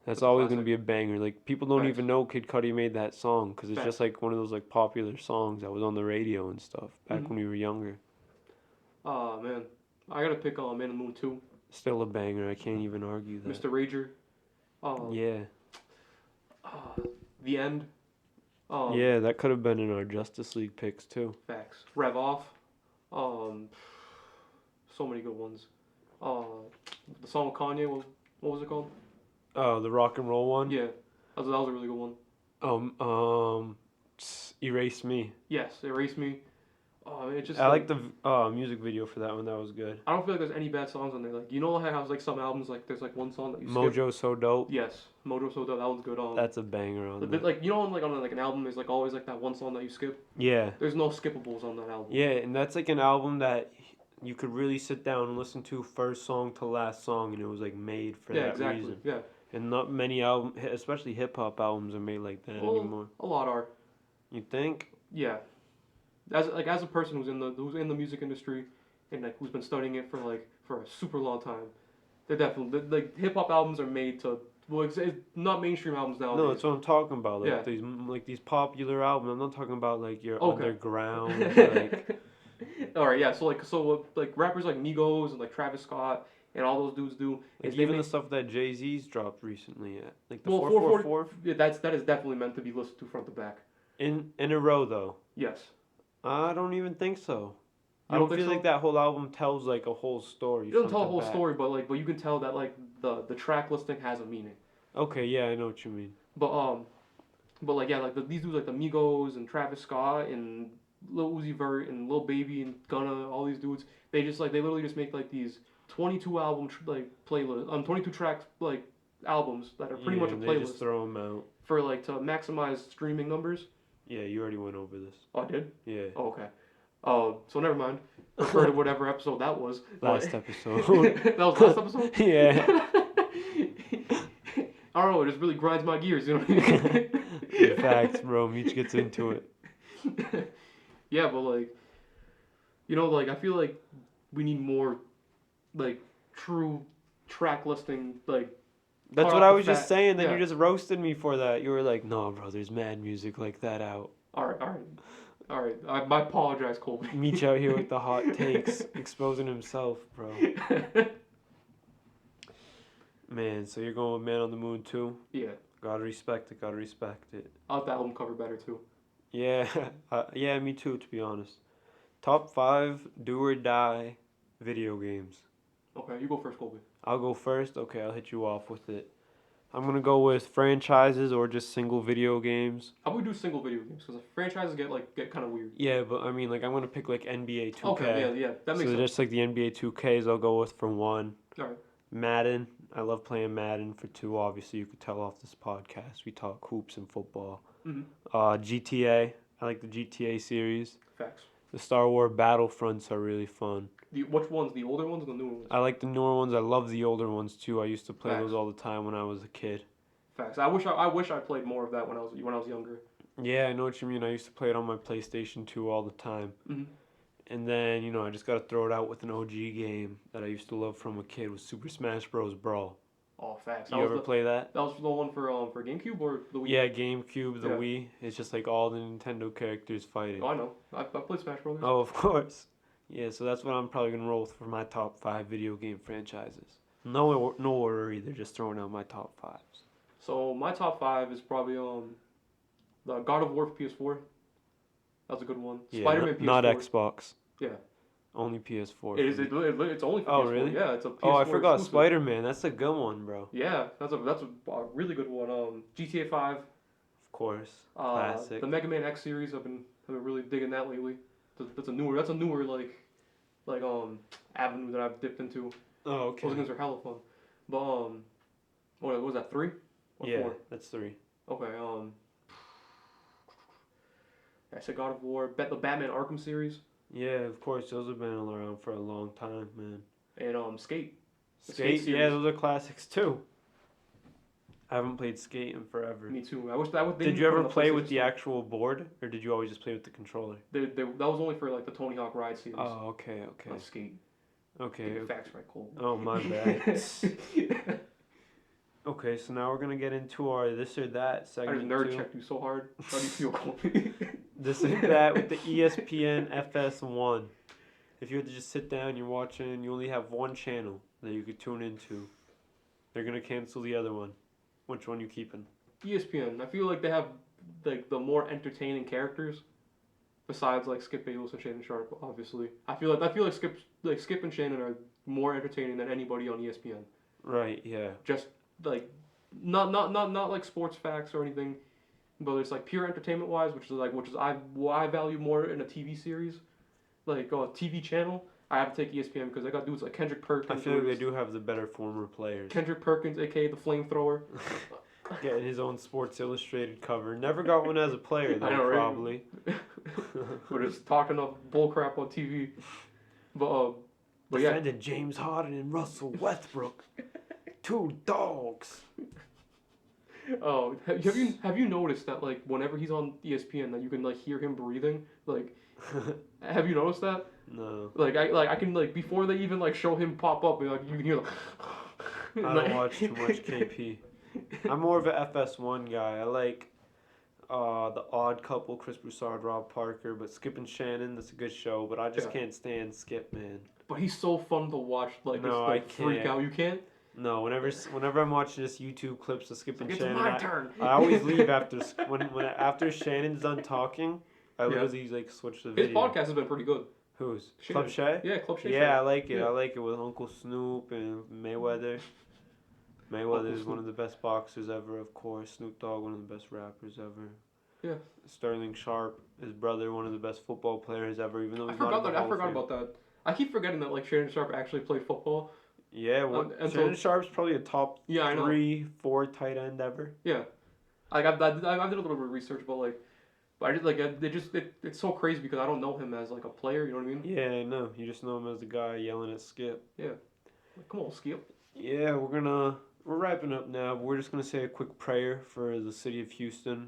That's always gonna be a banger. Like people don't even know Kid Cudi made that song because it's just like one of those like popular songs that was on the radio and stuff back when we were younger. Oh man, I gotta pick on Man on the Moon 2. Still a banger. I can't even argue that. Mr. Rager. Yeah. The End. Yeah, that could have been in our Justice League picks too. Facts. Rev Off. So many good ones. The song with Kanye. What was it called? Oh, the rock and roll one. Yeah, that was a really good one. Erase Me. Yes, Erase Me. It just. I like the music video for that one. That was good. I don't feel like there's any bad songs on there. Like, you know how like some albums like there's like one song that you skip. Mojo So Dope. Yes, Mojo So Dope. That one's good. That's a banger on there. Like, you know, on like an album, there's like always like that one song that you skip. Yeah. There's no skippables on that album. Yeah, and that's like an album that you could really sit down and listen to first song to last song, and it was like made for that reason. Yeah. And not many especially hip hop albums, are made like that anymore. A lot are. You think? Yeah. As a person who's in the music industry and like who's been studying it for a super long time, they're definitely like hip hop albums are made to. Well, it's not mainstream albums nowadays. No, that's what I'm talking about. Like these popular albums. I'm not talking about like your underground. Like... All right, yeah. So rappers like Migos and like Travis Scott and all those dudes do. Like even the stuff that Jay-Z's dropped recently, like the 444. Yeah, that is definitely meant to be listened to front to back. In a row though. Yes. I don't even think so. I don't feel like that whole album tells like a whole story. It doesn't tell a whole story, but you can tell that like the track listing has a meaning. Okay, yeah, I know what you mean. But these dudes like the Migos and Travis Scott and Lil Uzi Vert and Lil Baby and Gunna, all these dudes, they literally just make like these 22 album playlist 22 tracks like albums that are pretty much a playlist. They just throw them out for to maximize streaming numbers. Yeah, you already went over this. Oh, I did? Yeah. Oh, okay. So never mind. Refer to whatever episode that was. Last episode. That was last episode? Yeah. I don't know, it just really grinds my gears, you know what I mean? Facts, bro. Meech gets into it. Yeah, but I feel like we need more true track listing, That's what I was just saying, then you just roasted me for that. You were like, no, bro, there's mad music like that out. Alright. I apologize, Colby. Meech out here with the hot takes, exposing himself, bro. Man, so you're going with Man on the Moon too? Yeah. Gotta respect it. I like the album cover better too. Yeah, yeah, me too, to be honest. Top 5 do or die video games. Okay, you go first, Colby. I'll go first? Okay, I'll hit you off with it. I'm going to go with franchises or just single video games. How about we do single video games? Because franchises get kind of weird. Yeah, but I mean, I'm going to pick NBA 2K. Okay, yeah, that makes sense. So just like the NBA 2Ks, I'll go with for 1. Alright. Madden. I love playing Madden for 2. Obviously, you could tell off this podcast. We talk hoops and football. GTA. I like the GTA series. Facts. The Star Wars Battlefronts are really fun. Which ones? The older ones or the newer ones? I like the newer ones. I love the older ones too. I used to play those all the time when I was a kid. Facts. I wish I played more of that when I was younger. Yeah, I know what you mean. I used to play it on my PlayStation 2 all the time. And then, I just got to throw it out with an OG game that I used to love from a kid was Super Smash Bros. Brawl. Oh, facts. You ever play that? That was the one for GameCube or the Wii? Yeah, GameCube, the Wii. It's just like all the Nintendo characters fighting. Oh, I know. I played Smash Bros. Oh, of course. Yeah, so that's what I'm probably going to roll with for my top 5 video game franchises. No order either, just throwing out my top 5s. So my top 5 is probably the God of War for PS4. That's a good one. Yeah, Spider-Man PS4. Not Xbox. Yeah. Only PS4. It is. It's only for PS4. Oh, really? Yeah, it's a PS4 Oh, I forgot exclusive. Spider-Man. That's a good one, bro. Yeah, that's a really good one. GTA 5. Of course. Classic. The Mega Man X series. I've been really digging that lately. That's a newer like avenue that I've dipped into. Oh, okay. Those games are hella fun. But what was that, 3 or Yeah, 4? that's 3. Okay. I said God of War, the Batman Arkham series, Yeah, of course. Those have been around for a long time, man. and Skate. The Skate, yeah, series. those are classics too. I haven't played Skate in forever. Me too. I wish that would. Did you ever play with the actual board, or did you always just play with the controller? That was only for like the Tony Hawk Ride series. Oh, okay, okay. Not Skate. Okay. Get your facts right, Cole. Oh, my bad. Okay, so now we're gonna get into our this or that I segment. just nerd checked you so hard. How do you feel, Cole? This or that with the ESPN FS1. If you had to just sit down, you're watching, you only have one channel that you could tune into. They're gonna cancel the other one. Which one you keeping? ESPN. I feel like they have like the more entertaining characters, besides like Skip Bayless and Shannon Sharp. Obviously, I feel like Skip and Shannon are more entertaining than anybody on ESPN. Right. Yeah. Just like not like sports facts or anything, but it's like pure entertainment wise, which is what I value more in a TV series, like a TV channel. I have to take ESPN because I got dudes like Kendrick Perkins. I feel like they do have the better former players. Kendrick Perkins, aka the Flamethrower. Getting his own Sports Illustrated cover. Never got one as a player though, I know, right? probably. We're just talking of bullcrap on TV. But yeah. Defended James Harden and Russell Westbrook. 2 dogs. Oh, have you noticed that like whenever he's on ESPN that you can like hear him breathing? Like, have you noticed that? No. Like I can like before they even like show him pop up, like you can hear. I don't watch too much KP. I'm more of a FS1 guy. I like The Odd Couple, Chris Broussard, Rob Parker, but Skip and Shannon, that's a good show, but I just can't stand Skip, man. But he's so fun to watch, like, no, I can't. Freak out. You can't? No, whenever I'm watching just YouTube clips of Skip and Shannon, my turn. I always leave after after Shannon's done talking. I literally like switch the video. His podcast has been pretty good. Whose? Shannon. Club Shay? Yeah, Club Shay. Yeah, I like it. Yeah. I like it with Uncle Snoop and Mayweather. Mayweather is one of the best boxers ever, of course. Snoop Dogg, one of the best rappers ever. Yeah. Sterling Sharp, his brother, one of the best football players ever. Even though I forgot about that. I keep forgetting that like Shannon Sharp actually played football. Yeah, Shannon Sharp's probably a top 3, 4 tight end ever. Yeah, like I did a little bit of research, but I did it's so crazy because I don't know him as like a player. You know what I mean? Yeah, no, you just know him as the guy yelling at Skip. Yeah, like, come on, Skip. Yeah, we're wrapping up now. But we're just gonna say a quick prayer for the city of Houston.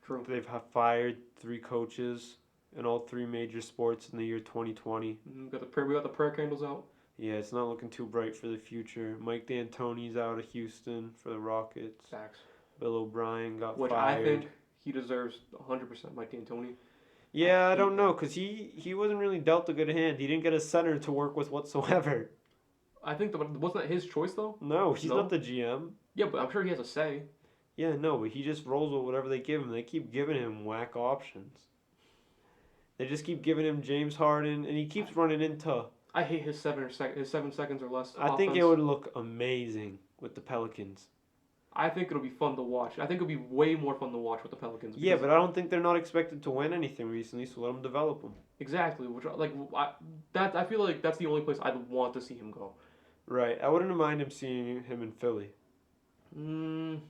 True. They've fired 3 coaches in all 3 major sports in the year 2020. We got the prayer candles out. Yeah, it's not looking too bright for the future. Mike D'Antoni's out of Houston for the Rockets. Facts. Bill O'Brien got Which fired. I think he deserves 100% Mike D'Antoni. Yeah, I don't know, because he wasn't really dealt a good hand. He didn't get a center to work with whatsoever. I think wasn't that his choice, though? No, he's not the GM. Yeah, but I'm sure he has a say. Yeah, no, but he just rolls with whatever they give him. They keep giving him whack options. They just keep giving him James Harden, and he keeps running into... I hate his 7 seconds or less. I think it would look amazing with the Pelicans. I think it'll be fun to watch. I think it'll be way more fun to watch with the Pelicans. Yeah, but I don't think they're not expected to win anything recently, so let them develop them. Exactly. I feel like that's the only place I'd want to see him go. Right. I wouldn't mind seeing him in Philly. I don't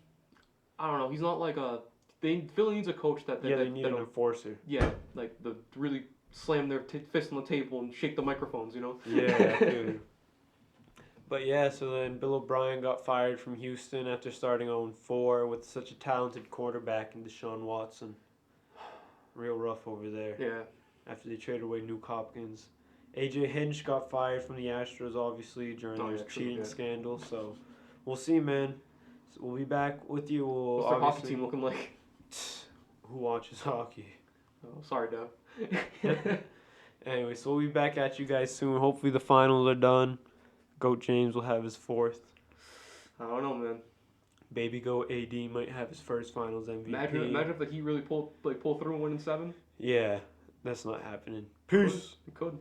know. He's not like a... Philly needs a coach that... they need an enforcer. Yeah, like the really slam their fist on the table and shake the microphones, you know? Yeah, dude. But yeah, so then Bill O'Brien got fired from Houston after starting 0-4 with such a talented quarterback in Deshaun Watson. Real rough over there. Yeah. After they traded away Nuke Hopkins. AJ Hinch got fired from the Astros, obviously, during their cheating scandal. So we'll see, man. So we'll be back with you. What's their hockey team looking like? Who watches hockey? Oh, sorry, Dad. Anyway, so we'll be back at you guys soon. Hopefully the finals are done. Goat James will have his 4th. I don't know, man. Baby Goat AD might have his first finals MVP. Imagine if he really pull through and win in 7. Yeah, that's not happening. Peace. It could.